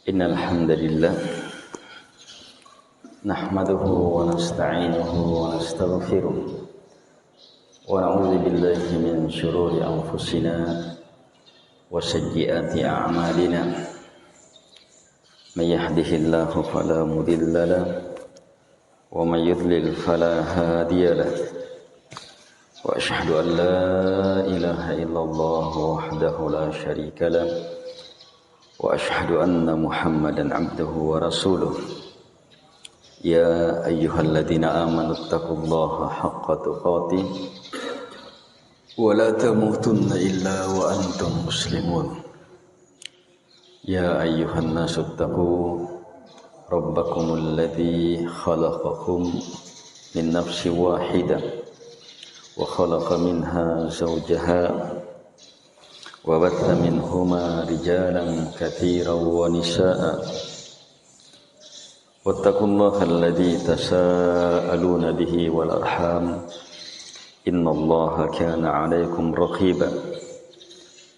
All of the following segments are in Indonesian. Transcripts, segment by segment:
Innal hamdalillah nahmaduhu wa nasta'inuhu wa nastaghfiruh wa na'udzu billahi min shururi anfusina wa sayyiati a'malina may yahdihillahu fala mudilla lahu wa may yudlil fala hadiya lahu wa ashhadu an la ilaha illallah wahdahu la syarika lahu wa ashhadu anna Muhammadan abduhu wa rasuluh. Ya ayyuhalladzina amanu taqullaha haqqa tuqatih wa la tamutunna illa wa antum muslimun. Ya ayyuhan nasu taqu rabbakumul ladzi khalaqakum min nafsin wahidah wa khalaqa minha zawjaha وبث منهما رجالا كثيرا ونساء واتقوا الله الذي تساءلون به والأرحام إن الله كان عليكم رقيبا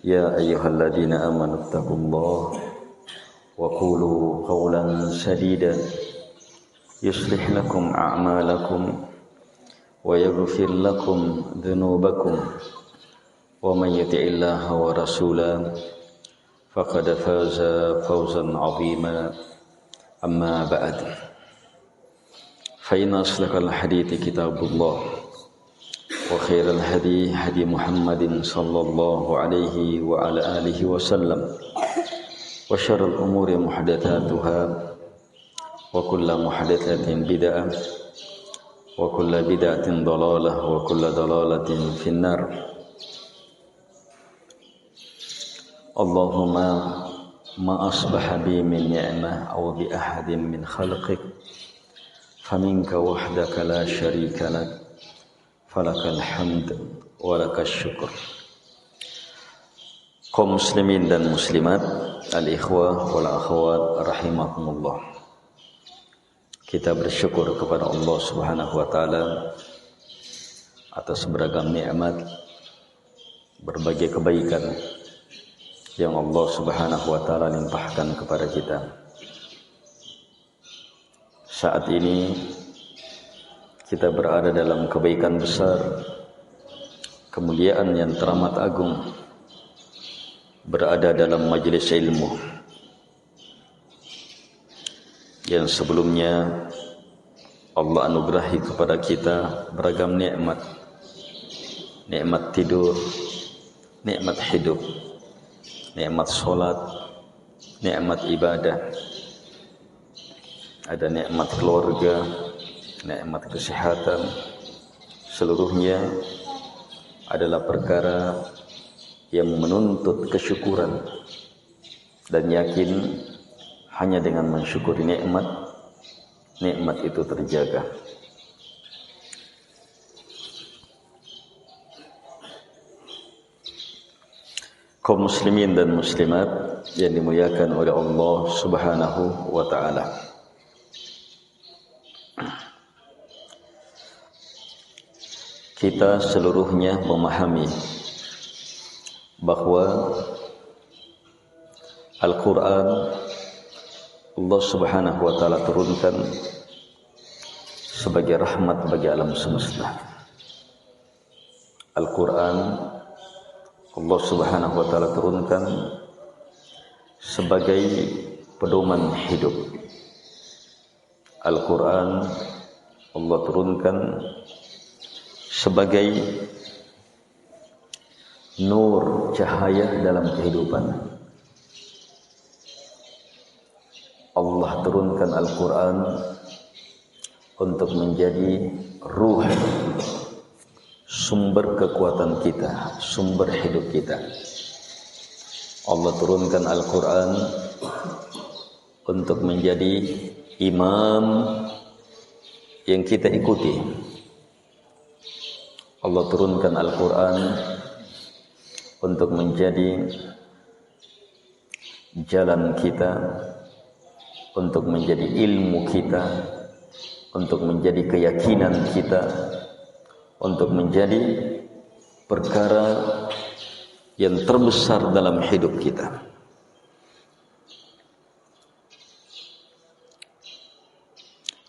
يا أيها الذين آمنوا اتقوا الله وقولوا قولا سديدا يصلح لكم أعمالكم ويغفر لكم ذنوبكم ومن يطع الله ورسوله فقد فاز فوزا عظيما أما بعد فإن أصدق الحديث كتاب الله وخير الهدي هدي محمد صلى الله عليه وعلى آله وسلم وشر الأمور محدثاتها وكل محدثة بدعة وكل بدعة ضلالة وكل ضلالة في النار. Allahumma ma asbaha bi min ni'mah aw bi ahadin min khalqik faminka wahdaka la syarika lak falakal hamd wa lakas syukur. Kaum muslimin dan muslimat, al-ikhwah wal akhwat rahimakumullah. Kita bersyukur kepada Allah Subhanahu wa taala atas beragam nikmat, berbagai kebaikan yang Allah Subhanahu wa taala limpahkan kepada kita. Saat ini kita berada dalam kebaikan besar, kemuliaan yang teramat agung, berada dalam majelis ilmu yang sebelumnya Allah anugerahi kepada kita beragam nikmat, nikmat tidur, nikmat hidup, nikmat sholat, nikmat ibadah, ada nikmat keluarga, nikmat kesehatan. Seluruhnya adalah perkara yang menuntut kesyukuran dan yakin hanya dengan mensyukuri nikmat, nikmat itu terjaga. Kaum muslimin dan muslimat yang dimuliakan oleh Allah Subhanahu wa taala. Kita seluruhnya memahami bahwa Al-Qur'an Allah Subhanahu wa taala turunkan sebagai rahmat bagi alam semesta. Al-Qur'an Allah Subhanahu wa taala turunkan sebagai pedoman hidup. Al-Qur'an Allah turunkan sebagai nur, cahaya dalam kehidupan. Allah turunkan Al-Qur'an untuk menjadi ruh, sumber kekuatan kita, sumber hidup kita. Allah turunkan Al-Qur'an untuk menjadi imam yang kita ikuti. Allah turunkan Al-Qur'an untuk menjadi jalan kita, untuk menjadi ilmu kita, untuk menjadi keyakinan kita, untuk menjadi perkara yang terbesar dalam hidup kita.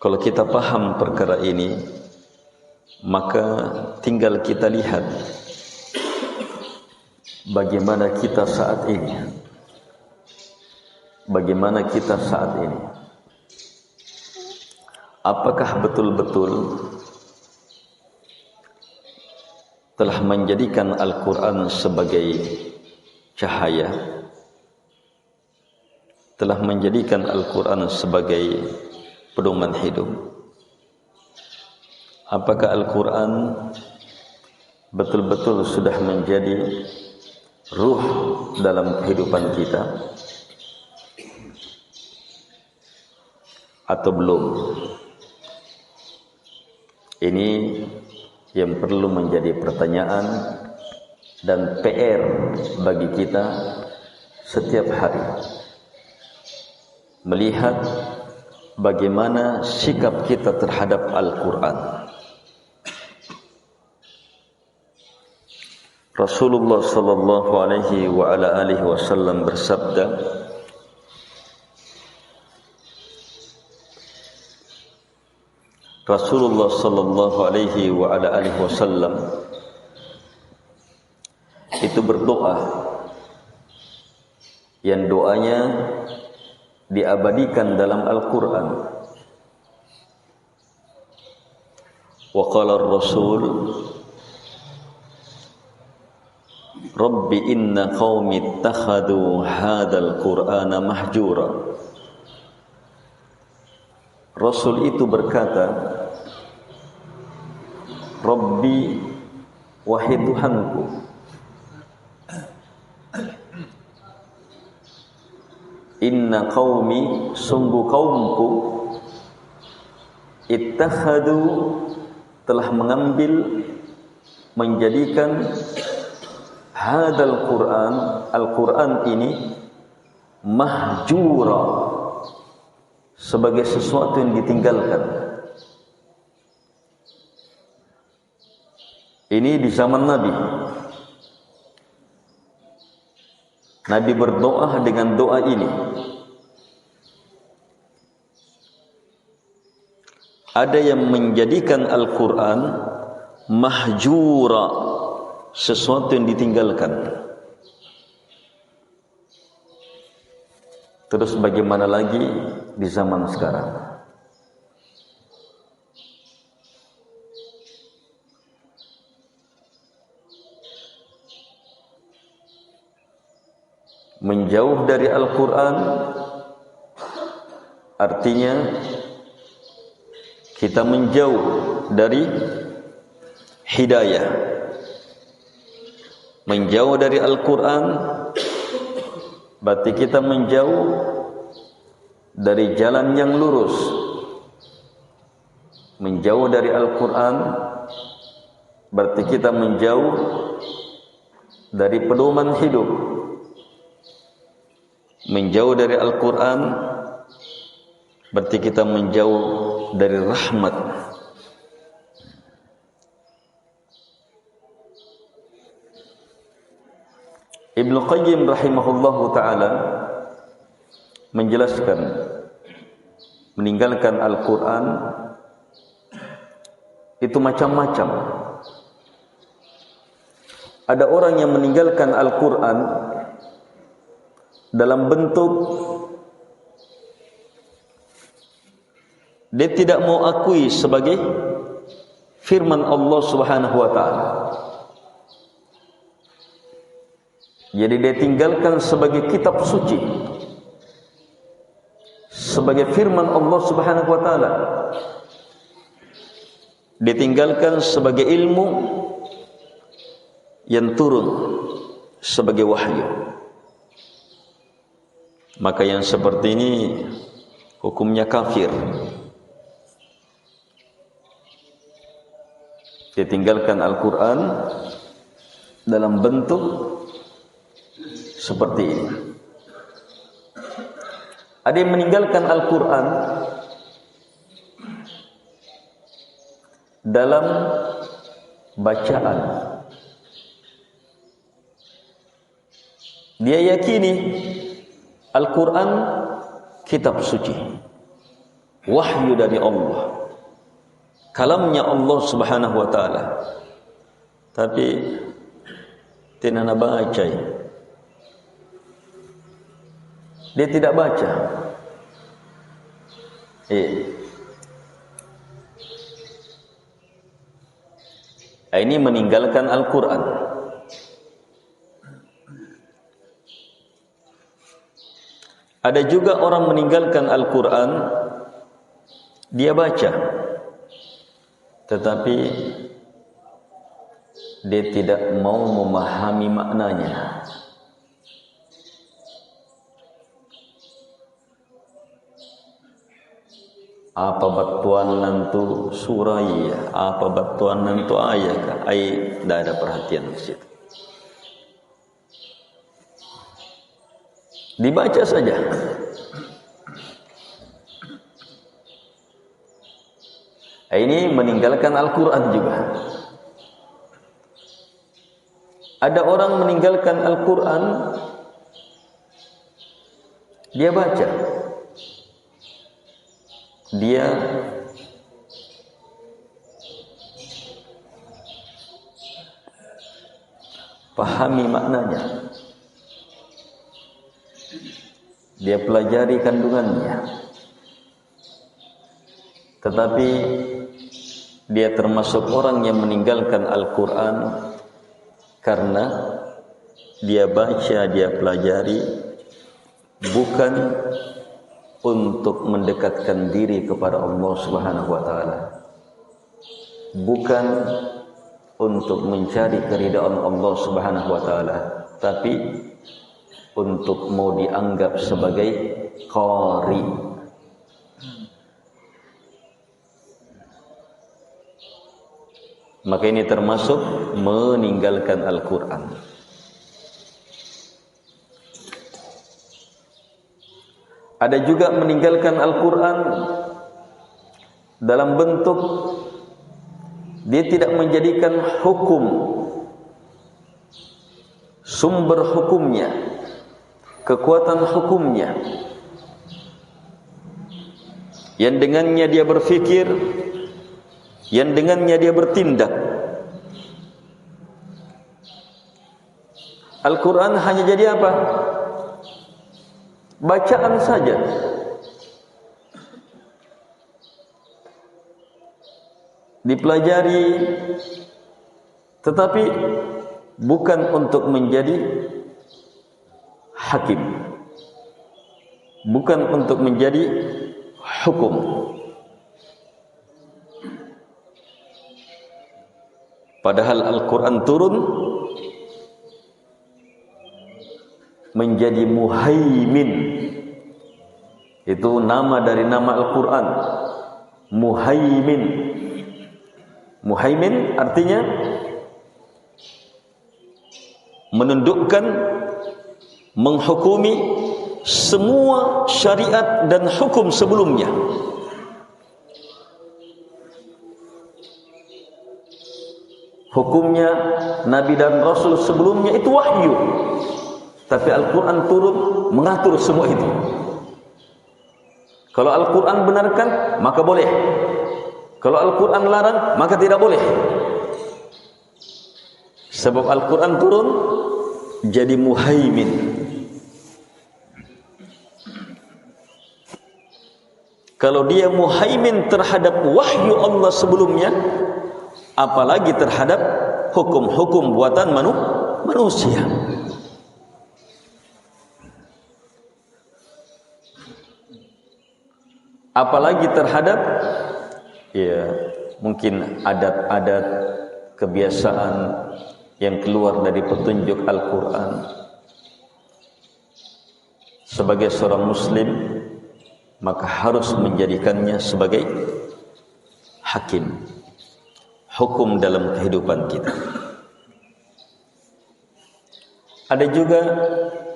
Kalau kita paham perkara ini, maka tinggal kita lihat bagaimana kita saat ini. Bagaimana kita saat ini? Apakah betul-betul telah menjadikan Al-Quran sebagai cahaya, telah menjadikan Al-Quran sebagai pedoman hidup? Apakah Al-Quran betul-betul sudah menjadi ruh dalam kehidupan kita atau belum? Ini yang perlu menjadi pertanyaan dan PR bagi kita setiap hari, melihat bagaimana sikap kita terhadap Al-Quran. Rasulullah sallallahu alaihi wa ala alihi wasallam bersabda, Rasulullah sallallahu alaihi wa ala alihi wasallam itu berdoa yang doanya diabadikan dalam Al-Quran. Wa qala ar-rasul Rabbi inna qaumi ittakhadhu hadzal qur'ana mahjura. Rasul itu berkata, Rabbi, wahai Tuhanku, inna qaumi, sungguh kaumku, ittakhadhu, telah mengambil, menjadikan hadzal Qur'an, Al-Quran ini, mahjura, sebagai sesuatu yang ditinggalkan. Ini di zaman Nabi. Nabi berdoa dengan doa ini. Ada yang menjadikan Al-Quran mahjura, sesuatu yang ditinggalkan. Terus bagaimana lagi di zaman sekarang? Menjauh dari Al-Quran artinya kita menjauh dari hidayah. Menjauh dari Al-Quran berarti kita menjauh dari jalan yang lurus. Menjauh dari Al-Quran berarti kita menjauh dari pedoman hidup. Menjauh dari Al-Quran berarti kita menjauh dari rahmat. Ibnu Qayyim rahimahullahu ta'ala menjelaskan, meninggalkan Al-Quran itu macam-macam. Ada orang yang meninggalkan Al-Quran dalam bentuk dia tidak mau akui sebagai firman Allah Subhanahu wa ta'ala. Jadi dia tinggalkan sebagai kitab suci, sebagai firman Allah Subhanahu wa ta'ala. Dia tinggalkan sebagai ilmu yang turun sebagai wahyu. Maka yang seperti ini hukumnya kafir. Dia tinggalkan Al-Quran dalam bentuk seperti ini. Ada yang meninggalkan Al-Quran dalam bacaan. Dia yakini Al-Quran kitab suci. wahyu dari Allah, kalamnya Allah Subhanahu wa taala. Tapi tidak baca. Dia tidak baca. Ini meninggalkan Al-Quran. Ada juga orang meninggalkan Al-Quran, dia baca, tetapi dia tidak mau memahami maknanya. Apa batuan nantu suraya, apa batuan nantu ayat, tidak ada perhatian di situ. Dibaca saja. Ini meninggalkan Al-Quran juga. Ada orang meninggalkan Al-Quran, dia baca, dia pahami maknanya, dia pelajari kandungannya, tetapi dia termasuk orang yang meninggalkan Al-Quran karena dia baca, dia pelajari bukan untuk mendekatkan diri kepada Allah Subhanahu wa taala, bukan untuk mencari keridhaan Allah Subhanahu wa taala, tapi untuk mau dianggap sebagai qari. Maka ini termasuk meninggalkan Al-Quran. Ada juga meninggalkan Al-Quran dalam bentuk dia tidak menjadikan hukum, sumber hukumnya, kekuatan hukumnya, yang dengannya dia berfikir, yang dengannya dia bertindak. Al-Quran hanya jadi apa? Bacaan saja. Dipelajari, tetapi bukan untuk menjadi hakim, bukan untuk menjadi hukum. Padahal Al-Quran turun menjadi muhaimin. Itu nama dari nama Al-Quran, muhaimin. Muhaimin artinya menundukkan, menghukumi semua syariat dan hukum sebelumnya. Hukumnya Nabi dan Rasul sebelumnya itu wahyu, tapi Al-Quran turun mengatur semua itu. Kalau Al-Quran benarkan, maka boleh. Kalau Al-Quran larang, maka tidak boleh. Sebab Al-Quran turun jadi muhaimin. Kalau dia muhaimin terhadap wahyu Allah sebelumnya, apalagi terhadap hukum-hukum buatan manusia. Apalagi terhadap mungkin adat-adat, kebiasaan yang keluar dari petunjuk Al-Quran. Sebagai seorang muslim, maka harus menjadikannya sebagai hakim, hukum dalam kehidupan kita. Ada juga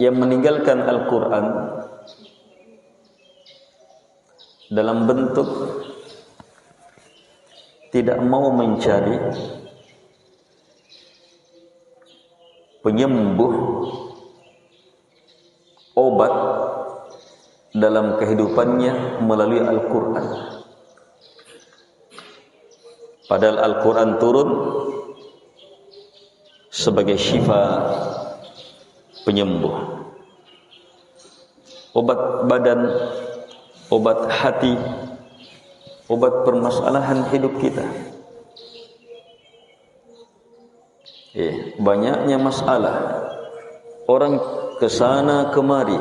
yang meninggalkan Al-Quran dalam bentuk tidak mau mencari penyembuh, obat dalam kehidupannya melalui Al-Quran. Padahal Al-Quran turun sebagai syifa, penyembuh, obat badan, obat hati, obat permasalahan hidup kita. Banyaknya masalah, orang kesana kemari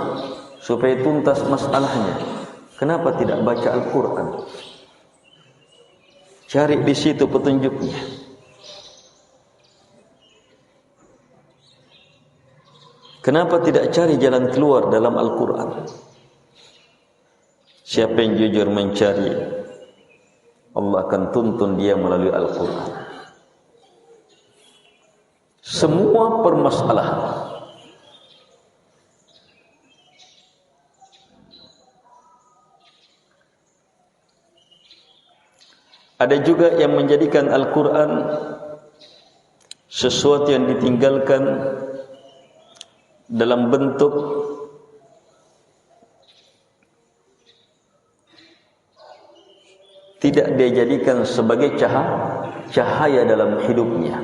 supaya tuntas masalahnya. Kenapa tidak baca Al-Quran? Cari di situ petunjuknya. Kenapa tidak cari jalan keluar dalam Al-Quran? Siapa yang jujur mencari, Allah akan tuntun dia melalui Al-Quran. Semua permasalahan, ada juga yang menjadikan Al-Quran sesuatu yang ditinggalkan dalam bentuk tidak dia jadikan sebagai cahaya dalam hidupnya.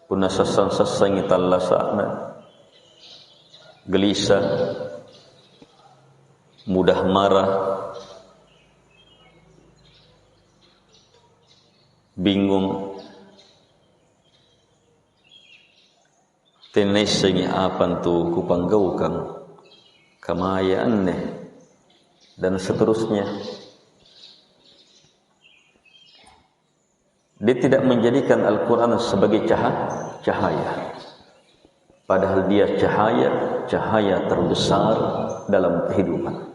Punna sasang-sasang itallasana, gelisah, mudah marah, bingung, tenesengi apan tu kupanggaukan kamaya aneh, dan seterusnya. Dia tidak menjadikan Al-Quran sebagai cahaya, padahal dia cahaya terbesar dalam kehidupan.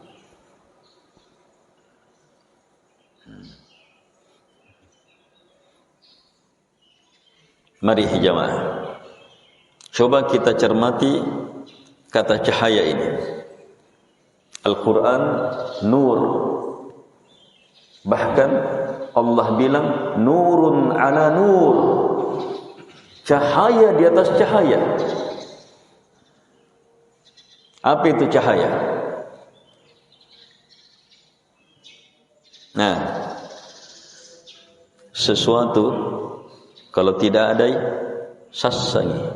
Mari jemaah, coba kita cermati kata cahaya ini. Al-Quran nur, bahkan Allah bilang nurun ala nur, cahaya di atas cahaya. Apa itu cahaya? Nah, sesuatu kalau tidak ada sassangi,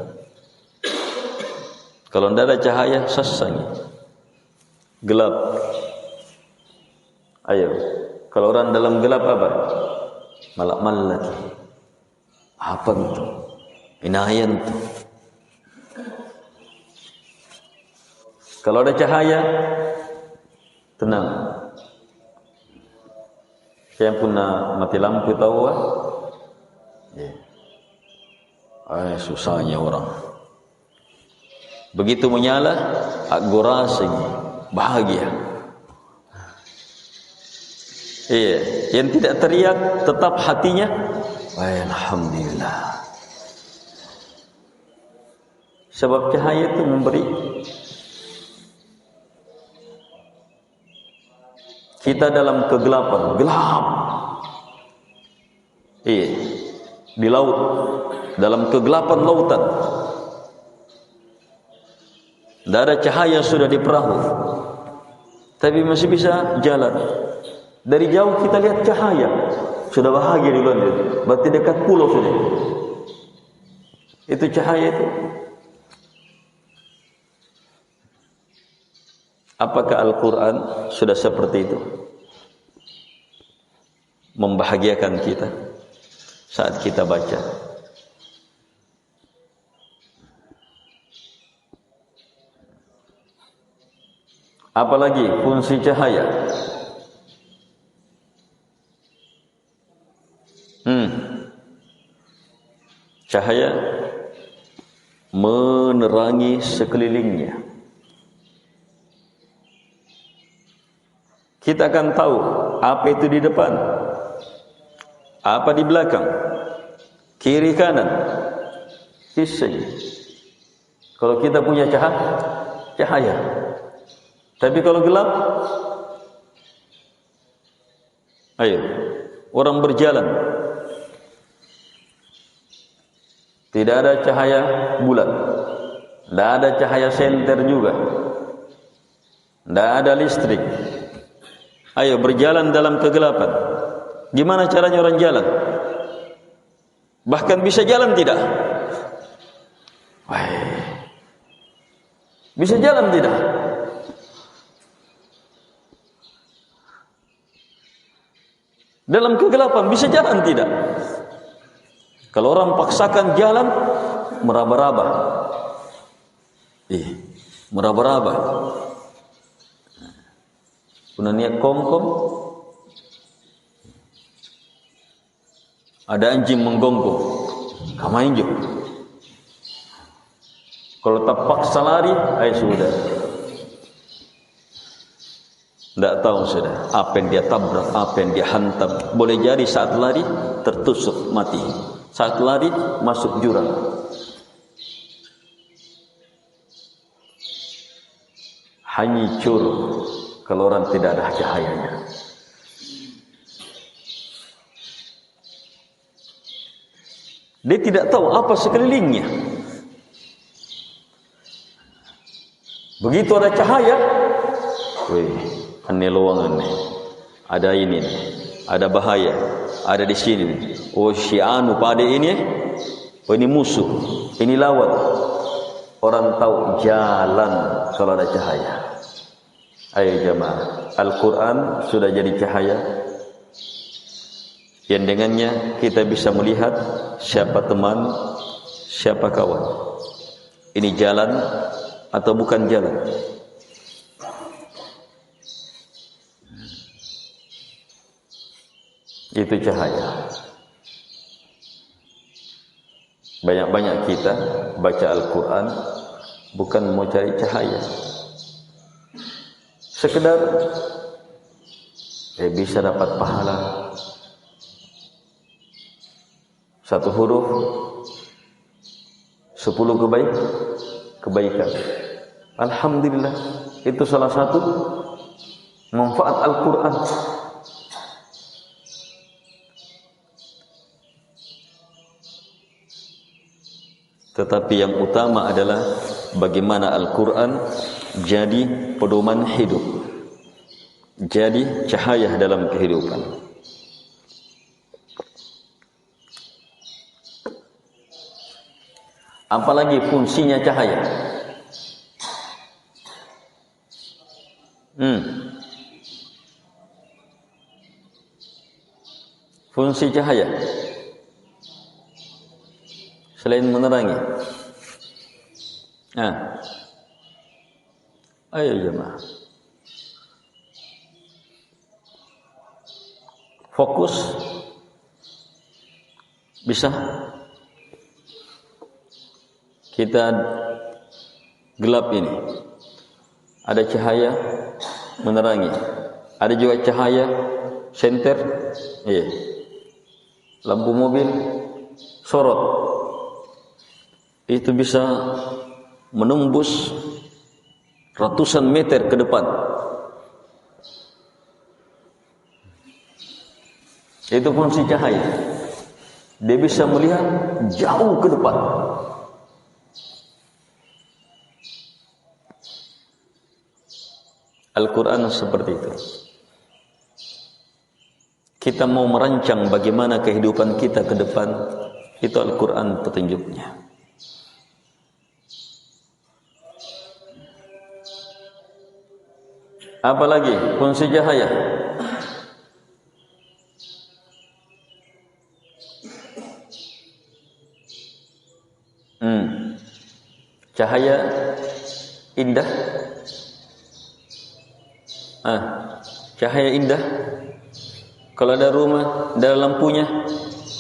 kalau tidak ada cahaya sassangi, gelap. Ayo, kalau orang dalam gelap apa? Malak-malak. Apa itu? Inayan itu. Kalau ada cahaya, tenang. Saya pernah mati lampu tahu ah? Susahnya orang. Begitu menyala, agorasi, bahagia. Yang tidak teriak tetap hatinya, alhamdulillah. Sebab cahaya itu memberi kita dalam kegelapan, gelap. Di laut, dalam kegelapan lautan, tidak ada cahaya sudah di perahu, tapi masih bisa jalan. Dari jauh kita lihat cahaya, sudah bahagia di luar itu. Berarti dekat pulau sudah. Itu cahaya itu. Apakah Al-Quran sudah seperti itu? Membahagiakan kita saat kita baca. Apalagi fungsi cahaya. Cahaya menerangi sekelilingnya. Kita akan tahu apa itu di depan, apa di belakang, kiri kanan, sisi. Kalau kita punya cahaya. Tapi kalau gelap, ayo, orang berjalan, tidak ada cahaya bulan, Tidak ada cahaya senter juga. Tidak ada listrik. Ayo berjalan dalam kegelapan. Gimana caranya orang jalan? Bahkan bisa jalan tidak? Bisa jalan tidak? Dalam kegelapan bisa jalan tidak? Kalau orang paksakan jalan, meraba-raba. Meraba-raba. Punya niat kongkong, ada anjing menggonggong, kamain juga. Kalau tak paksa lari, sudah. Tidak tahu sudah apa yang dia tabrak, apa yang dia hantam. Boleh jadi saat lari tertusuk mati, saat lari masuk jurang. Hancur kalau orang tidak ada cahayanya. Dia tidak tahu apa sekelilingnya. Begitu ada cahaya, ini lowongan nih, ada ini nih, ada bahaya, ada di sini nih. Si anu pada ini, ini musuh, ini lawan. Orang tahu jalan kalau ada cahaya. Ayo jemaah, Al-Quran sudah jadi cahaya yang dengannya kita bisa melihat siapa teman, siapa kawan. Ini jalan atau bukan jalan. Itu cahaya. Banyak-banyak kita baca Al-Quran bukan mau cari cahaya, sekedar bisa dapat pahala. Satu huruf 10 kebaikan. Alhamdulillah, itu salah satu manfaat Al-Quran. Tetapi yang utama adalah bagaimana Al-Quran jadi pedoman hidup, jadi cahaya dalam kehidupan. Apalagi fungsinya cahaya? Fungsi cahaya selain menerangi. Ayo jemaah, fokus bisa. Kita gelap ini, ada cahaya menerangi, ada juga cahaya senter, lampu mobil sorot, itu bisa menembus ratusan meter ke depan. Itu fungsi cahaya. Dia bisa melihat jauh ke depan. Al-Quran seperti itu. Kita mau merancang bagaimana kehidupan kita ke depan, itu Al-Quran petunjuknya. Apalagi fungsi cahaya? Cahaya indah. Cahaya indah. Kalau ada rumah, ada lampunya,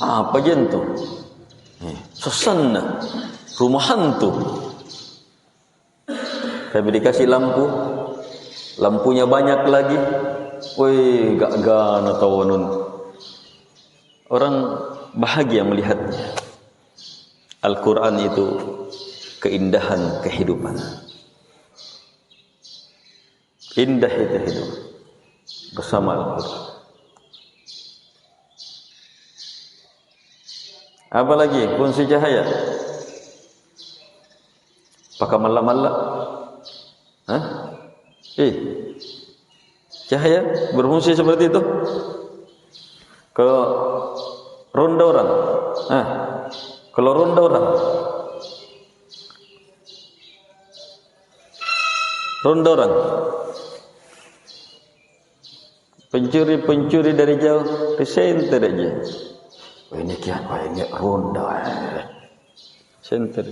apa jentuh? Suasana rumah hantu. Tapi dikasih lampu, lampunya banyak lagi, gak gana tawanun. Orang bahagia melihatnya. Al-Quran itu keindahan kehidupan. Indah itu hidup bersama Al-Quran. Apalagi fungsi cahaya? Apakah malla-malla? Hah? Cahaya berfungsi seperti itu? Kalau ronda orang, kalau ronda orang, pencuri dari jauh, senter aja. Oh, ini kian, ini ronda, senter.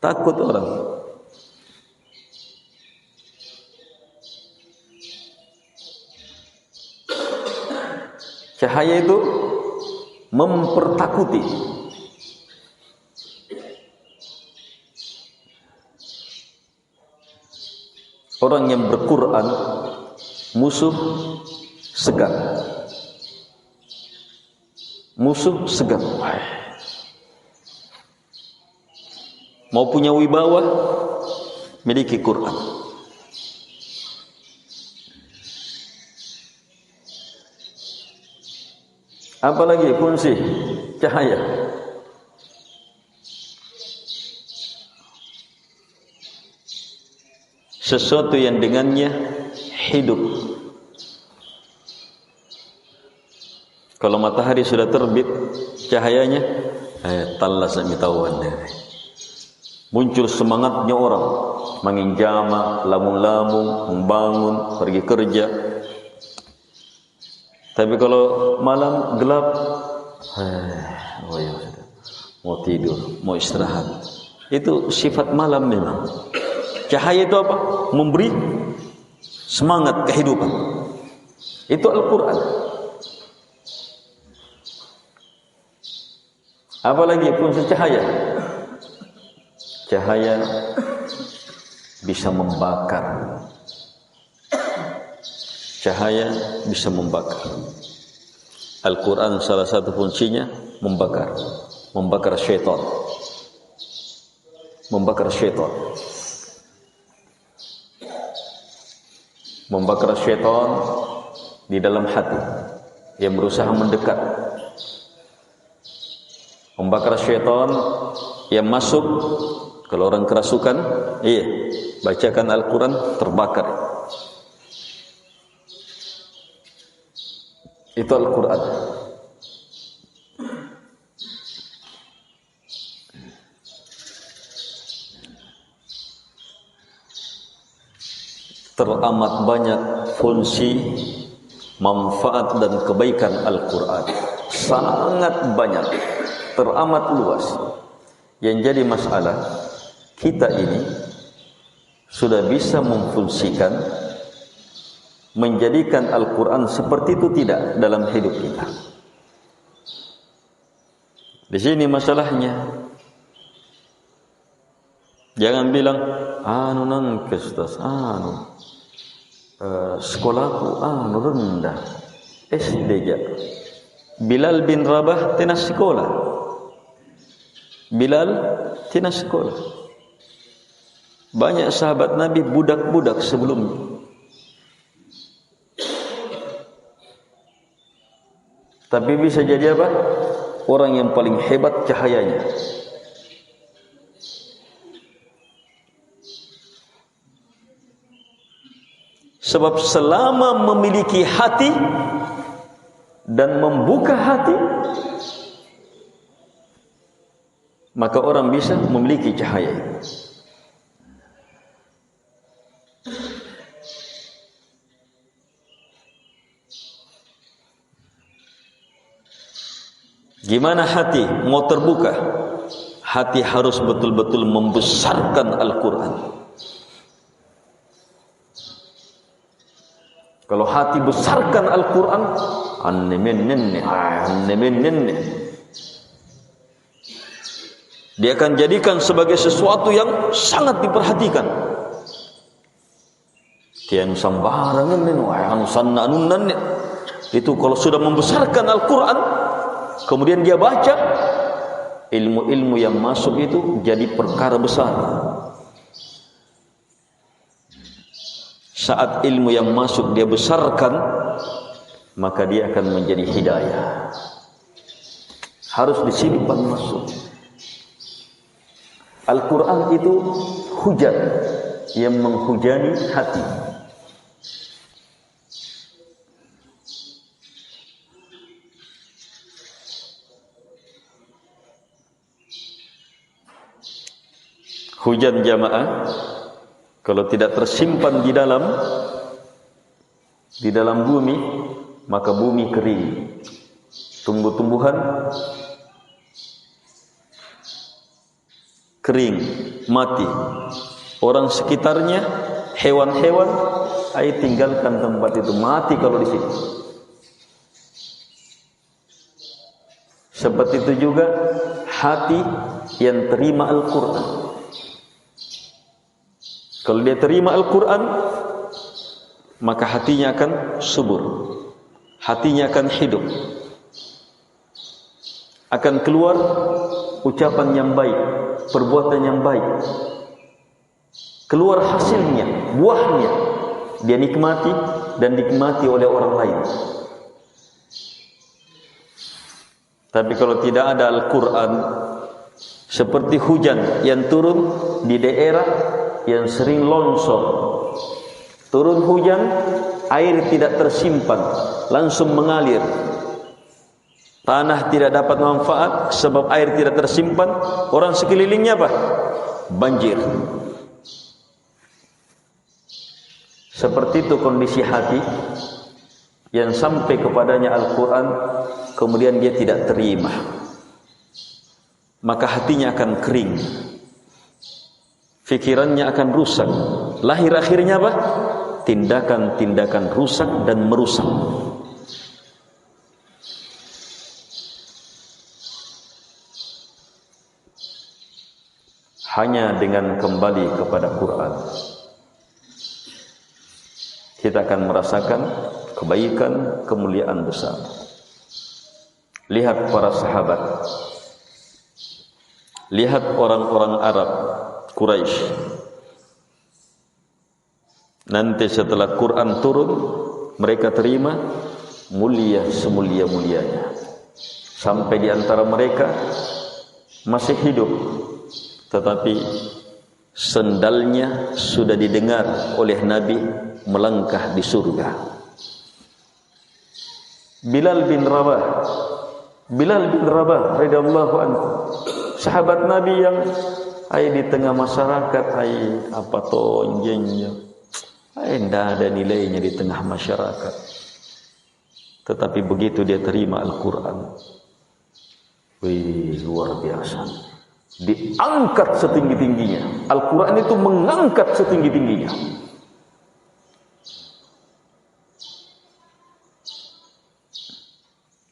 Takut orang. Cahaya itu mempertakuti. Orang yang berquran, musuh segan. Musuh segan. Mau punya wibawa, miliki Quran. Apalagi fungsi cahaya? Sesuatu yang dengannya hidup. Kalau matahari sudah terbit, cahayanya talas mitawan. Muncul semangatnya orang, menginjama, lamung-lamung, membangun, pergi kerja. Tapi kalau malam gelap, mau tidur, mau istirahat. Itu sifat malam memang. Cahaya itu apa? Memberi semangat kehidupan. Itu Al-Quran. Apalagi fungsi cahaya? Cahaya bisa membakar. Cahaya bisa membakar. Al-Quran salah satu fungsinya membakar. Membakar syaitan. Membakar syaitan. Membakar syaitan di dalam hati yang berusaha mendekat. Membakar syaitan yang masuk. Kalau orang kerasukan, bacakan Al-Quran, terbakar. Itu Al-Quran. Teramat banyak fungsi, manfaat dan kebaikan Al-Quran. Sangat banyak, teramat luas. Yang jadi masalah, kita ini sudah bisa memfungsikan, menjadikan Al-Quran seperti itu tidak dalam hidup kita. Di sini masalahnya. Jangan bilang, nangkes, sekolahku rendah, SD aja. Bilal bin Rabah tenas sekolah. Bilal tenas sekolah. Banyak sahabat Nabi budak-budak sebelumnya. Tapi bisa jadi apa? Orang yang paling hebat cahayanya. Sebab selama memiliki hati dan membuka hati, maka orang bisa memiliki cahaya. Gimana hati mau terbuka? Hati harus betul-betul membesarkan Al-Quran. Kalau hati besarkan Al-Quran, dia akan jadikan sebagai sesuatu yang sangat diperhatikan. Tian sambarangan itu kalau sudah membesarkan Al-Quran, kemudian dia baca, ilmu-ilmu yang masuk itu jadi perkara besar. Saat ilmu yang masuk dia besarkan, maka dia akan menjadi hidayah. Harus disimpan masuk. Al-Quran itu hujan yang menghujani hati. Hujan jamaah kalau tidak tersimpan di dalam bumi, maka bumi kering. Tumbuh-tumbuhan kering, mati. Orang sekitarnya, hewan-hewan, ayo tinggalkan tempat itu, mati kalau di sini. Seperti itu juga hati yang terima Al-Quran. Kalau dia terima Al-Quran, maka hatinya akan subur, hatinya akan hidup, akan keluar ucapan yang baik, perbuatan yang baik, keluar hasilnya, buahnya, dia nikmati dan dinikmati oleh orang lain. Tapi kalau tidak ada Al-Quran, seperti hujan yang turun di daerah yang sering longsor. Turun hujan, air tidak tersimpan, langsung mengalir. Tanah tidak dapat manfaat sebab air tidak tersimpan. Orang sekelilingnya apa? Banjir. Seperti itu kondisi hati yang sampai kepadanya Al-Quran, kemudian dia tidak terima, maka hatinya akan kering, fikirannya akan rusak. Lahir akhirnya apa? Tindakan-tindakan rusak dan merusak. Hanya dengan kembali kepada Quran, kita akan merasakan kebaikan, kemuliaan besar. Lihat para sahabat, lihat orang-orang Arab Quraisy. Nanti setelah Quran turun, mereka terima, mulia semulia-mulianya. Sampai di antara mereka masih hidup, tetapi sendalnya sudah didengar oleh Nabi melangkah di surga. Bilal bin Rabah radhiyallahu anhu, sahabat Nabi yang di tengah masyarakat, apa tonjengnya, tidak ada nilainya di tengah masyarakat. Tetapi begitu dia terima Al-Quran, luar biasa. Diangkat setinggi-tingginya. Al-Quran itu mengangkat setinggi-tingginya.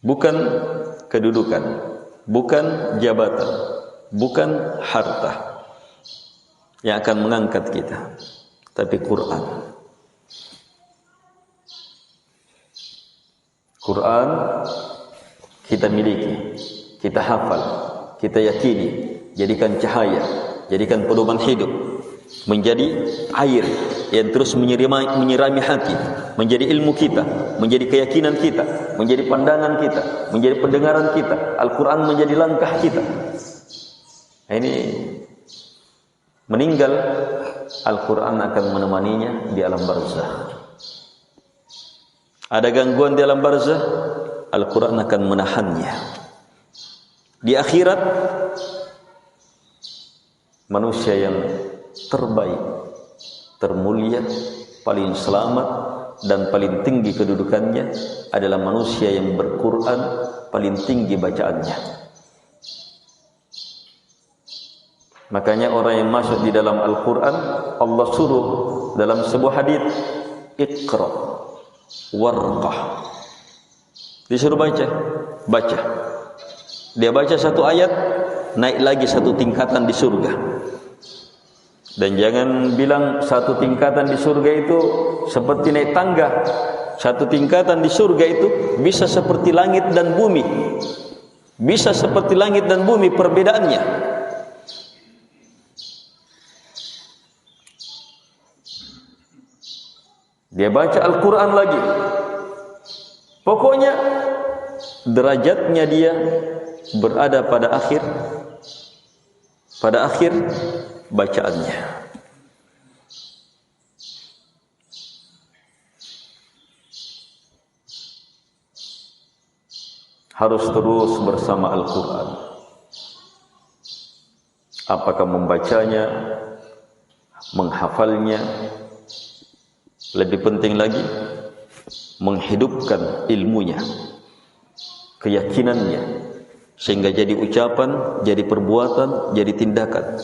Bukan kedudukan, bukan jabatan, bukan harta yang akan mengangkat kita, tapi Quran. Quran kita miliki, kita hafal, kita yakini. Jadikan cahaya, jadikan pedoman hidup, menjadi air yang terus menyirami hati, menjadi ilmu kita, menjadi keyakinan kita, menjadi pandangan kita, menjadi pendengaran kita. Al-Quran menjadi langkah kita. Ini meninggal, Al-Quran akan menemaninya di alam barzah. Ada gangguan di alam barzah, Al-Quran akan menahannya. Di akhirat, manusia yang terbaik, termulia, paling selamat dan paling tinggi kedudukannya adalah manusia yang berquran, paling tinggi bacaannya. Makanya orang yang masuk di dalam Al-Quran, Allah suruh dalam sebuah hadis, Iqra warqah, disuruh baca. Dia baca satu ayat, naik lagi satu tingkatan di surga. Dan jangan bilang satu tingkatan di surga itu seperti naik tangga. Satu tingkatan di surga itu bisa seperti langit dan bumi. Bisa seperti langit dan bumi perbedaannya. Dia baca Al-Quran lagi. Pokoknya derajatnya dia berada pada akhir pada akhir bacaannya. Harus terus bersama Al-Quran. Apakah membacanya, menghafalnya, lebih penting lagi menghidupkan ilmunya, keyakinannya, sehingga jadi ucapan, jadi perbuatan, jadi tindakan.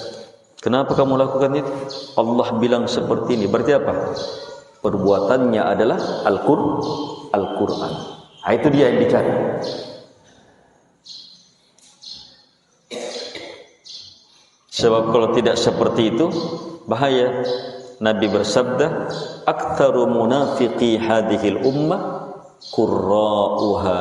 Kenapa kamu lakukan itu? Allah bilang seperti ini. Berarti apa? Perbuatannya adalah Al-Quran. Nah, itu dia yang dicari. Sebab kalau tidak seperti itu, bahaya. Nabi bersabda, "Aktsaru munafiqi hadhil ummah qurra'uha."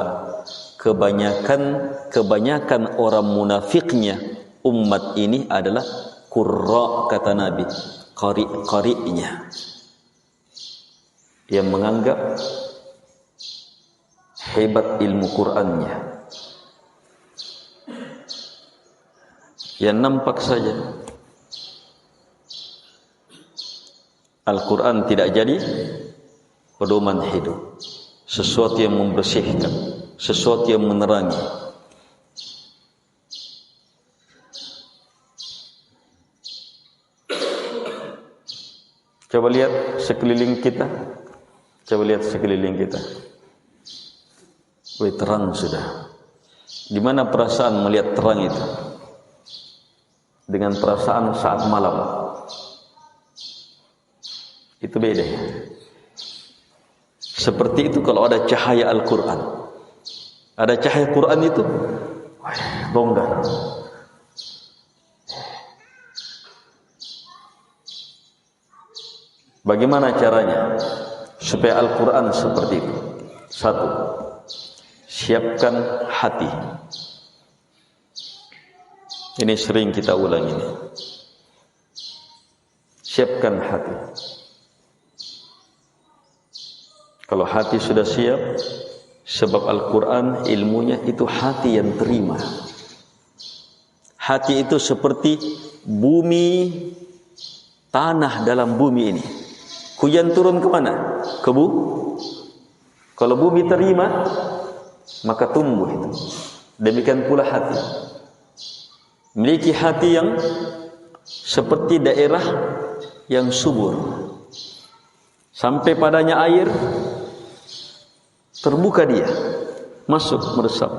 Kebanyakan orang munafiknya umat ini adalah qurra, kata Nabi, qari'nya, yang menganggap hebat ilmu Qur'annya. Yang nampak saja Al-Quran tidak jadi pedoman hidup, sesuatu yang membersihkan, sesuatu yang menerangi. Coba lihat sekeliling kita. Coba lihat sekeliling kita. Wih, terang sudah. Gimana perasaan melihat terang itu? Dengan perasaan saat malam. Itu beda. Seperti itu kalau ada cahaya Al-Quran. Ada cahaya Quran itu longgar. Bagaimana caranya supaya Al-Quran seperti itu? Satu, siapkan hati. Ini sering kita ulang ini. Siapkan hati. Kalau hati sudah siap, sebab Al-Quran ilmunya itu hati yang terima. Hati itu seperti bumi, tanah dalam bumi ini. Hujan turun ke mana? Ke bumi. Kalau bumi terima, maka tumbuh itu. Demikian pula hati. Memiliki hati yang seperti daerah yang subur. Sampai padanya air, terbuka dia, masuk meresap.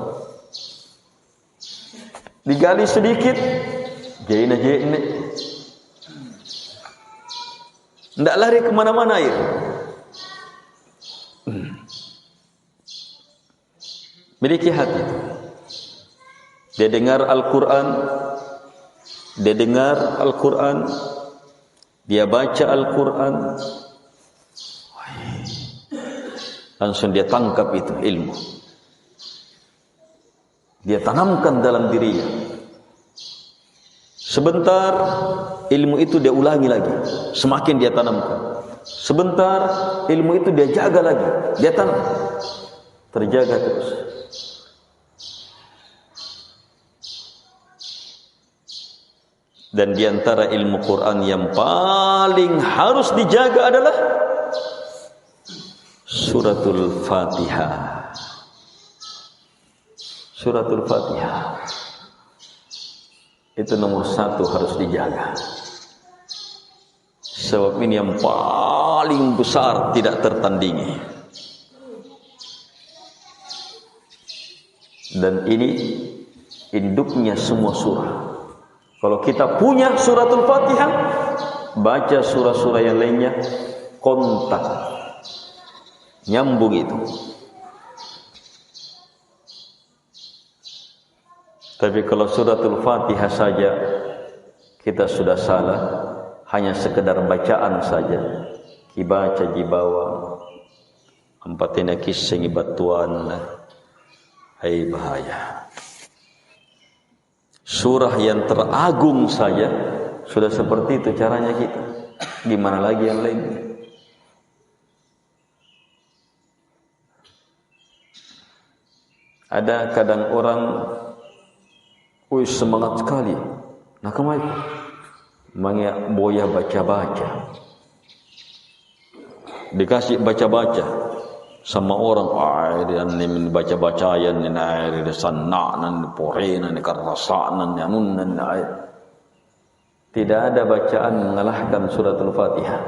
Digali sedikit, jaina. Tidak lari kemana-mana air. Miliki hati. Dia dengar Al-Quran, dia baca Al-Quran, langsung dia tangkap itu ilmu. Dia tanamkan dalam dirinya. Sebentar ilmu itu dia ulangi lagi, semakin dia tanamkan. Sebentar ilmu itu dia jaga lagi, dia tanam, terjaga terus. Dan diantara ilmu Quran yang paling harus dijaga adalah Suratul Fatihah. Suratul Fatihah itu nomor satu, harus dijaga. Sebab ini yang paling besar, tidak tertandingi. Dan ini induknya semua surah. Kalau kita punya Suratul Fatihah, baca surah-surah yang lainnya, kontak, nyambung itu. Tapi kalau Suratul Fatihah saja kita sudah salah, hanya sekedar bacaan saja, kibaca jibawa ampatina kisah batuan, hai bahaya. Surah yang teragung saja sudah seperti itu caranya kita. Gimana lagi yang lainnya? Ada kadang orang semangat sekali Nah kemai mangya boya baca-baca. Dikasih baca-baca sama orang, dan min baca-bacayan ni air de sannanan porenan ni karasanan anunnan air. Tidak ada bacaan mengalahkan suratul Fatihah.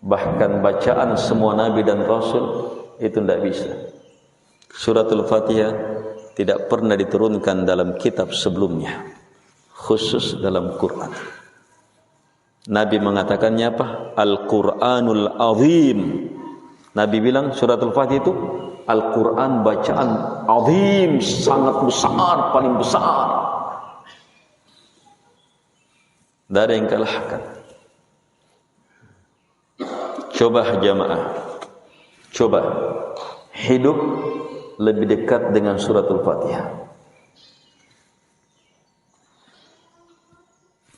Bahkan bacaan semua nabi dan rasul itu tidak bisa. Suratul Fatihah tidak pernah diturunkan dalam kitab sebelumnya, khusus dalam Quran. Nabi mengatakannya apa? Al-Quranul Azim. Nabi bilang suratul Fatihah itu Al-Quran bacaan azim, sangat besar, paling besar. Tidak ada yang kalahkan. Coba jamaah, coba hidup lebih dekat dengan suratul Fatihah.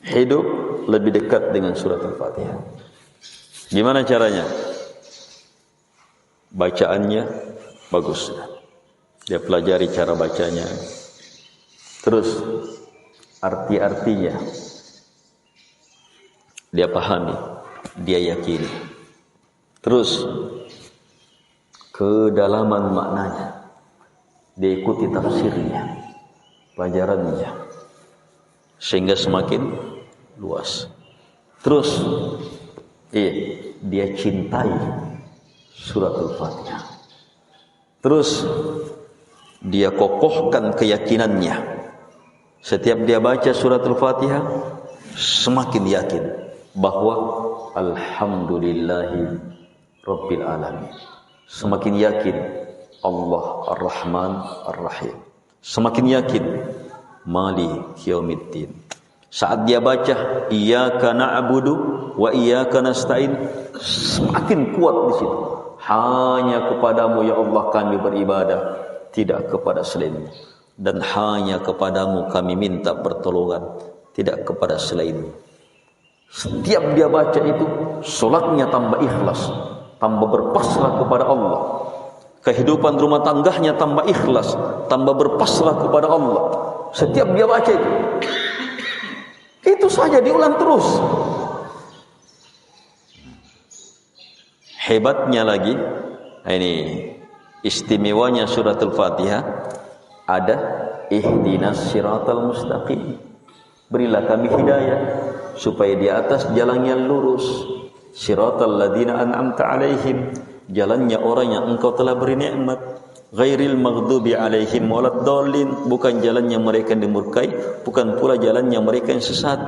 Hidup lebih dekat dengan suratul Fatihah. Gimana caranya? Bacaannya bagus. Dia pelajari cara bacanya. Terus arti-artinya dia pahami, dia yakini. Terus kedalaman maknanya, dia ikuti tafsirnya, pelajarannya, sehingga semakin luas. Terus dia cintai suratul Fatihah. Terus dia kokohkan keyakinannya. Setiap dia baca suratul Fatihah, semakin yakin bahwa alhamdulillahi Rabbil Alamin. Semakin yakin Allah Ar-Rahman Ar-Rahim. Semakin yakin Maliki Yaumiddin. Saat dia baca Iyyaka na'budu wa iyyaka nasta'in, semakin kuat di situ. Hanya kepadamu ya Allah kami beribadah, tidak kepada selainmu. Dan hanya kepadamu kami minta pertolongan, tidak kepada selainmu. Setiap dia baca itu, solatnya tambah ikhlas, tambah berpasrah kepada Allah. Kehidupan rumah tangganya tambah ikhlas, tambah berpasrah kepada Allah. Setiap dia baca itu saja diulang terus. Hebatnya lagi, ini istimewanya suratul Fatihah, ada ihdinas siratal mustaqim. Berilah kami hidayah supaya di atas jalan yang lurus. Siratal ladzina an'amta alaihim, jalannya orang yang engkau telah beri nikmat. Ghairil maghdubi alaihim waladdallin, bukan jalannya mereka yang dimurkai, bukan pula jalannya mereka yang sesat.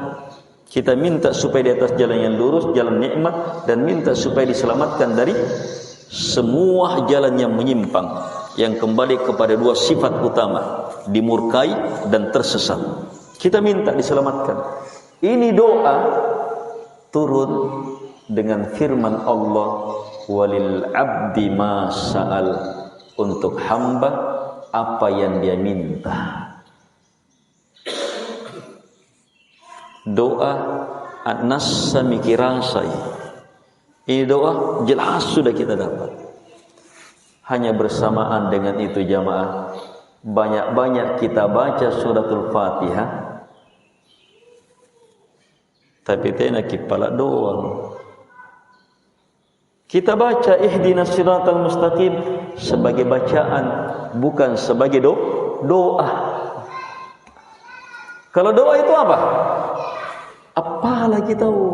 Kita minta supaya di atas jalan yang lurus, jalan nikmat, dan minta supaya diselamatkan dari semua jalan yang menyimpang, yang kembali kepada dua sifat utama, dimurkai dan tersesat. Kita minta diselamatkan. Ini doa turun dengan firman Allah, walil abdi ma sa'al, untuk hamba apa yang dia minta. Doa An-Nas Samikirasai. Ini doa jelas sudah kita dapat. Hanya bersamaan dengan itu jamaah, banyak-banyak kita baca suratul Fatihah, tapi tena kepala doang. Kita baca ihdinas siratal mustaqim sebagai bacaan, bukan sebagai doa. Kalau doa itu apa? Apalagi tahu,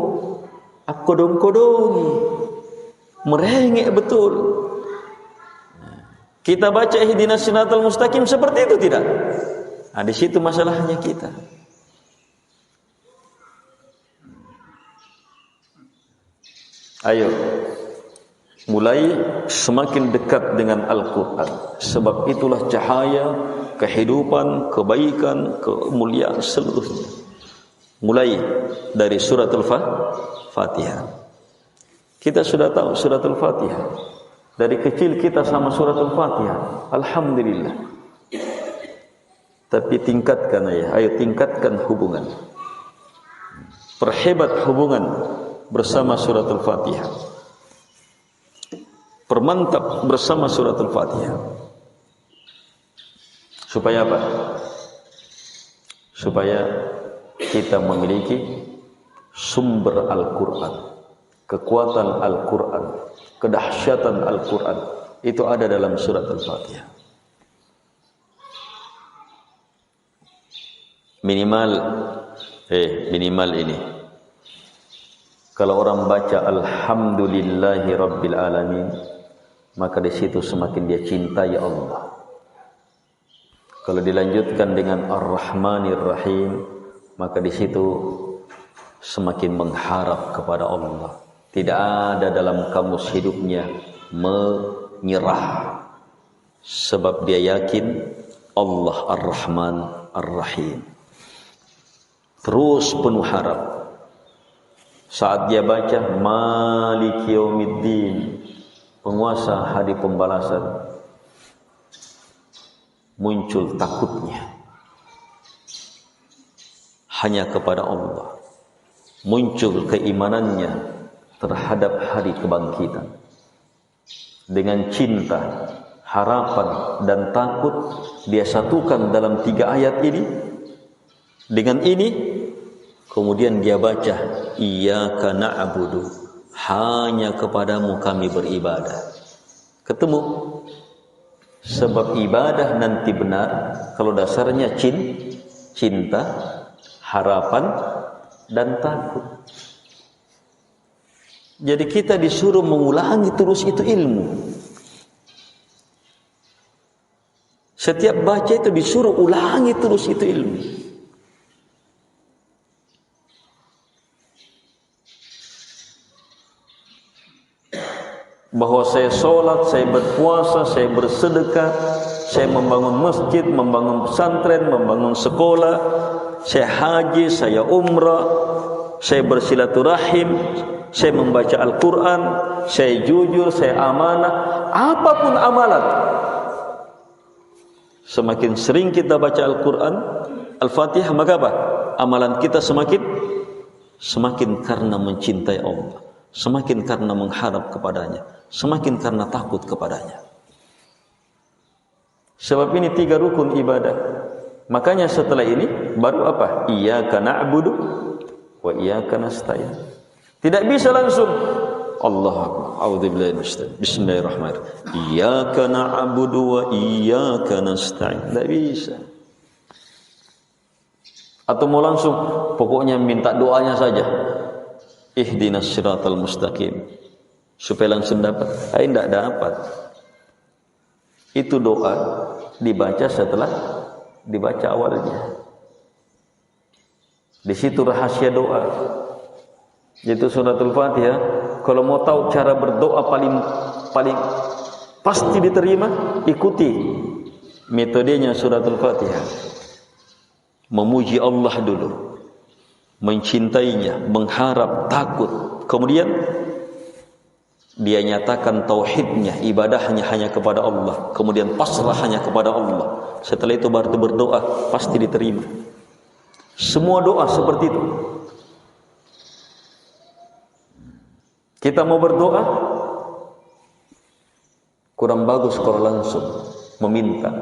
kodong-kodongi, merengek betul. Kita baca ihdinas siratal mustaqim seperti itu tidak? Nah, di situ masalahnya kita. Ayo, mulai semakin dekat dengan Al-Quran. Sebab itulah cahaya kehidupan, kebaikan, kemuliaan seluruhnya. Mulai dari suratul Fatihah. Kita sudah tahu suratul Fatihah. Dari kecil kita sama suratul Fatihah. Alhamdulillah. Tapi tingkatkan ya, ayo tingkatkan hubungan. Perhebat hubungan bersama suratul Fatihah. Permantap bersama suratul Fatihah. Supaya apa? Supaya kita memiliki sumber Al-Quran, kekuatan Al-Quran, kedahsyatan Al-Quran. Itu ada dalam surat Al-Fatihah. Minimal ini. Kalau orang baca Alhamdulillahi Rabbil Alamin, maka di situ semakin dia cintai Allah. Kalau dilanjutkan dengan Ar-Rahmanir Rahim, maka di situ semakin mengharap kepada Allah. Tidak ada dalam kamus hidupnya menyerah, sebab dia yakin Allah Ar-Rahman Ar-Rahim. Terus penuh harap. Saat dia baca Maliki Yaumiddin, penguasa hari pembalasan, muncul takutnya hanya kepada Allah, muncul keimanannya terhadap hari kebangkitan. Dengan cinta, harapan dan takut dia satukan dalam 3 ayat ini. Dengan ini kemudian dia baca Iyyaka na'budu, hanya kepadamu kami beribadah. Ketemu. Sebab ibadah nanti benar kalau dasarnya cinta, harapan dan takut. Jadi kita disuruh mengulangi terus itu ilmu. Setiap baca itu disuruh ulangi terus itu ilmu. Bahwa saya sholat, saya berpuasa, saya bersedekah, saya membangun masjid, membangun pesantren, membangun sekolah, saya haji, saya umrah, saya bersilaturahim, saya membaca Al-Quran, saya jujur, saya amanah, apapun amalan. Semakin sering kita baca Al-Quran, Al-Fatihah, maka apa? Amalan kita semakin karena mencintai Allah, semakin karena mengharap kepadanya, semakin karena takut kepadanya. Sebab ini 3 rukun ibadah. Makanya setelah ini baru apa? Iyyaka na'budu wa iyyaka nasta'in. Tidak bisa langsung Allahu Akbar, a'udzubillahi minasyaitonir. Bismillahirrahmanirrahim. Iyyaka na'budu wa iyyaka nasta'in. Tidak bisa. Atau mau langsung pokoknya minta doanya saja. Ihdinas siratal mustaqim. Supaya langsung dapat. Tidak dapat. Itu doa dibaca setelah dibaca awalnya. Di situ rahasia doa. Yaitu suratul Fatihah. Kalau mau tahu cara berdoa paling pasti diterima, ikuti metodenya suratul Fatihah. Memuji Allah dulu, mencintainya, mengharap, takut. Kemudian dia nyatakan tauhidnya, ibadahnya hanya kepada Allah. Kemudian pasrah hanya kepada Allah. Setelah itu baru berdoa, pasti diterima. Semua doa seperti itu. Kita mau berdoa, kurang bagus kalau langsung meminta.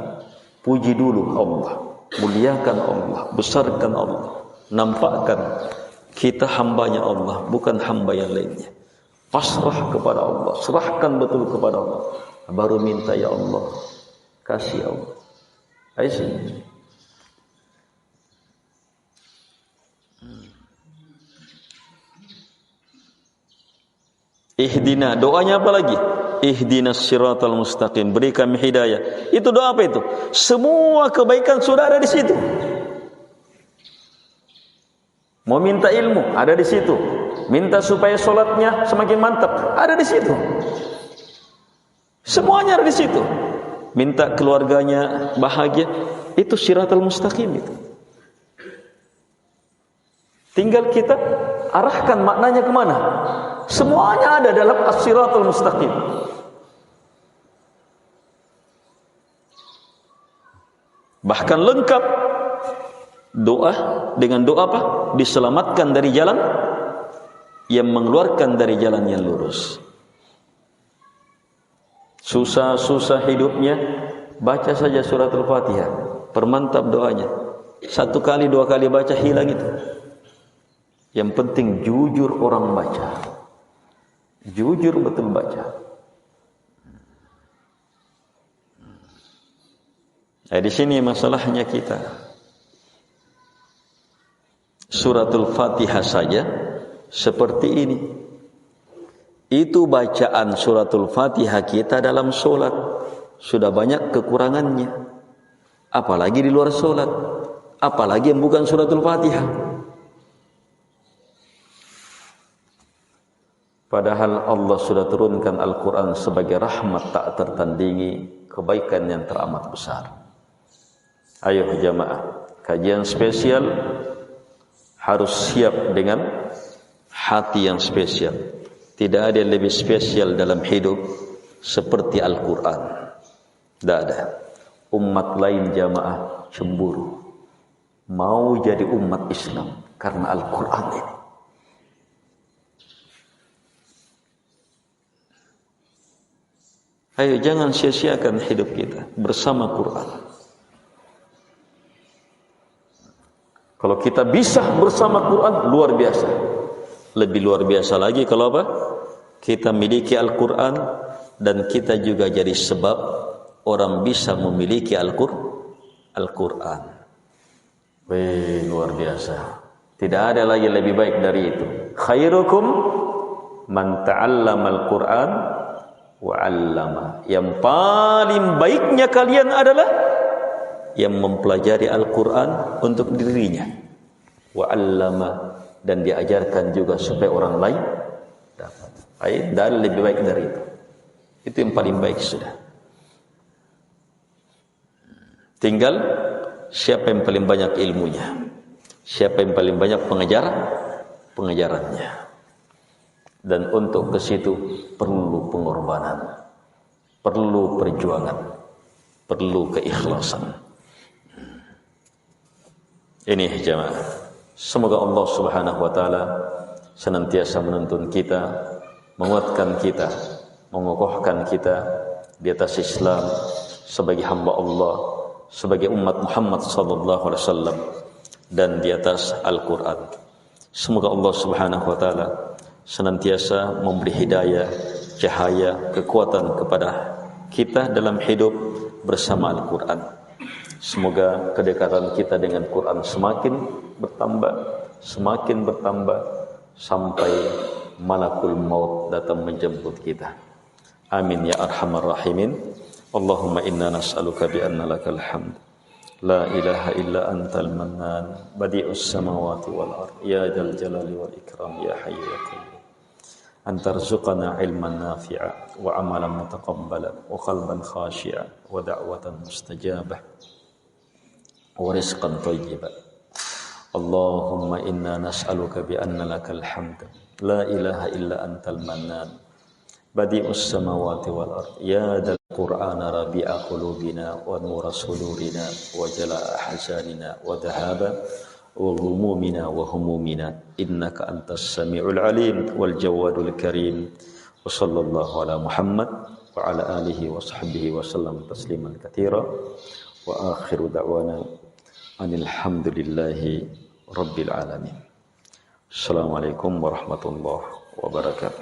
Puji dulu Allah, muliakan Allah, besarkan Allah, nampakkan kita hambanya Allah, bukan hamba yang lainnya. Pasrah kepada Allah, serahkan betul kepada Allah, baru minta ya Allah, kasih Allah. Ayo sini. Ihdina, doanya apa lagi? Ihdinas siratal mustaqim, beri kami hidayah. Itu doa apa itu? Semua kebaikan sudah ada di situ. Mau minta ilmu, ada di situ. Minta supaya sholatnya semakin mantap, ada di situ. Semuanya ada di situ. Minta keluarganya bahagia, itu siratal mustaqim itu. Tinggal kita arahkan maknanya kemana. Semuanya ada dalam as-siratal mustaqim. Bahkan lengkap doa dengan doa apa? Diselamatkan dari jalan yang mengeluarkan dari jalan yang lurus. Susah-susah hidupnya, baca saja suratul Fatihah, permantap doanya. 1 kali 2 kali baca hilang itu. Yang penting jujur orang baca, jujur betul baca. Nah, di sini masalahnya kita. Suratul Fatihah saja seperti ini. Itu bacaan suratul Fatihah kita dalam solat sudah banyak kekurangannya. Apalagi di luar solat, apalagi yang bukan suratul Fatihah. Padahal Allah sudah turunkan Al-Quran sebagai rahmat tak tertandingi, kebaikan yang teramat besar. Ayo jamaah, kajian spesial harus siap dengan hati yang spesial. Tidak ada yang lebih spesial dalam hidup seperti Al-Quran. Tidak ada. Umat lain jamaah cemburu, mau jadi umat Islam karena Al-Quran ini. Ayo jangan sia-siakan hidup kita bersama Quran. Kalau kita bisa bersama Quran, luar biasa. Lebih luar biasa lagi kalau apa? Kita miliki Al-Quran dan kita juga jadi sebab orang bisa memiliki Al-Quran. Wih, luar biasa. Tidak ada lagi lebih baik dari itu. Khairukum man ta'allama Al-Quran wa 'allama. Yang paling baiknya kalian adalah yang mempelajari Al-Quran untuk dirinya, wa 'allama, dan diajarkan juga supaya orang lain dapat. Dan lebih baik dari itu. Itu yang paling baik sudah. Tinggal siapa yang paling banyak ilmunya, siapa yang paling banyak pengajarannya. Dan untuk ke situ perlu pengorbanan, perlu perjuangan, perlu keikhlasan. Ini jemaah, semoga Allah Subhanahu wa taala senantiasa menuntun kita, menguatkan kita, mengokohkan kita di atas Islam sebagai hamba Allah, sebagai umat Muhammad sallallahu alaihi wasallam, dan di atas Al-Qur'an. Semoga Allah Subhanahu wa taala senantiasa memberi hidayah, cahaya, kekuatan kepada kita dalam hidup bersama Al-Qur'an. Semoga kedekatan kita dengan Quran semakin bertambah sampai malakul maut datang menjemput kita. Amin ya arhamar rahimin. Allahumma inna nas'aluka bi anna lakal hamd, la ilaha illa antal mannan, badi'us samawati wal ard, ya dzal jalali wal ikram, ya hayyu ya qayyum. Antarzuqana ilman nafi'a wa amalan mutaqabbala wa qalban khashi'a wa da'watan mustajabah wa rizqan thayyiban. Allahumma inna nas'aluka bi anna lakal hamd, la ilaha illa antal mannan, badi'us samawati wal ard, ya dzal qur'ana rabi'a qulubina wa nura sudurina wa jalaa ahzanina wa dhahaba wa ghumumina wa humumina, innaka antas sami'ul alim wal jawadul karim. Wa sallallahu ala Muhammad wa ala alihi wa sahbihi wa sallam tasliman katsira. Wa akhiru da'wana anil hamdulillahi rabbil alamin. Assalamualaikum warahmatullahi wabarakatuh.